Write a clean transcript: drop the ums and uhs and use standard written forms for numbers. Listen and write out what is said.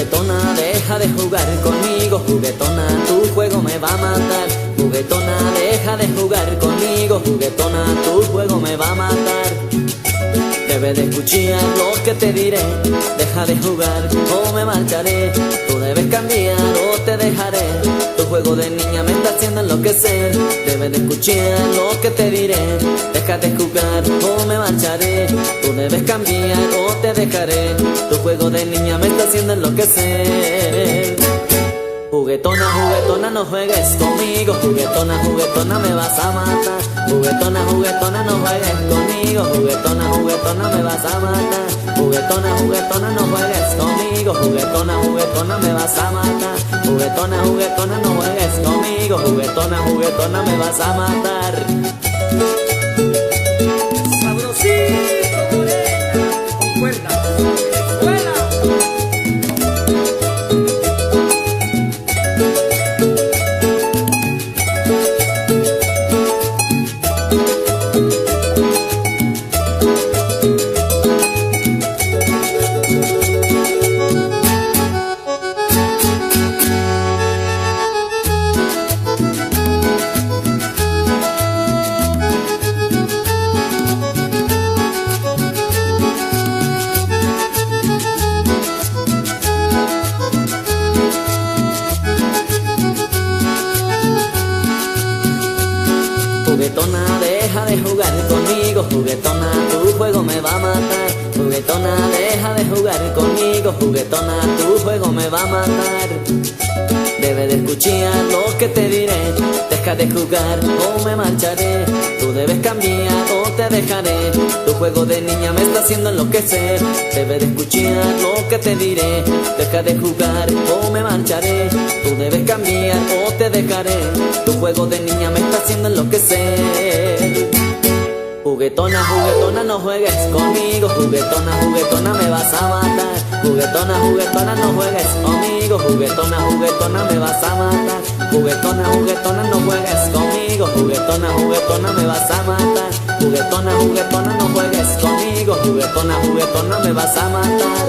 Juguetona, deja de jugar conmigo, juguetona, tu juego me va a matar. Juguetona, deja de jugar conmigo, juguetona, tu juego me va a matar. Debes de escuchar lo que te diré, deja de jugar o me marcharé. Tú debes cambiar o te dejaré, tu juego de niña me está haciendo enloquecer. Debes de escuchar lo que te diré, deja de jugar o me marcharé. Tú debes cambiar o te dejaré, tu juego de niña me está haciendo enloquecer. Juguetona, juguetona, no juegues conmigo, juguetona, juguetona, me vas a matar. Juguetona, juguetona, no juegues conmigo, juguetona, juguetona, me vas a matar. Juguetona, juguetona, no juegues conmigo, juguetona, juguetona, me vas a matar. Juguetona, juguetona, no juegues conmigo, juguetona, juguetona, me vas a matar. Sabrosito, morena, con cuerdas, escuela. Juguetona, deja de jugar conmigo, juguetona, tu juego me va a matar. Juguetona, deja de jugar conmigo, juguetona, tu juego me va a matar. Debes de escuchar lo que te diré, deja de jugar o me marcharé. Tú debes cambiar o te dejaré, tu juego de niña me está haciendo enloquecer. Debes de escuchar lo que te diré, deja de jugar o me marcharé. Tú debes cambiar o te dejaré, tu juego de niña me está haciendo enloquecer. Juguetona, juguetona, no juegues conmigo, juguetona, juguetona, me vas a matar. Juguetona, juguetona, no juegues conmigo, juguetona, juguetona, me vas a matar. Juguetona, juguetona, no juegues conmigo, juguetona, juguetona, me vas a matar. Juguetona, juguetona, no juegues conmigo, juguetona, juguetona, me vas a matar.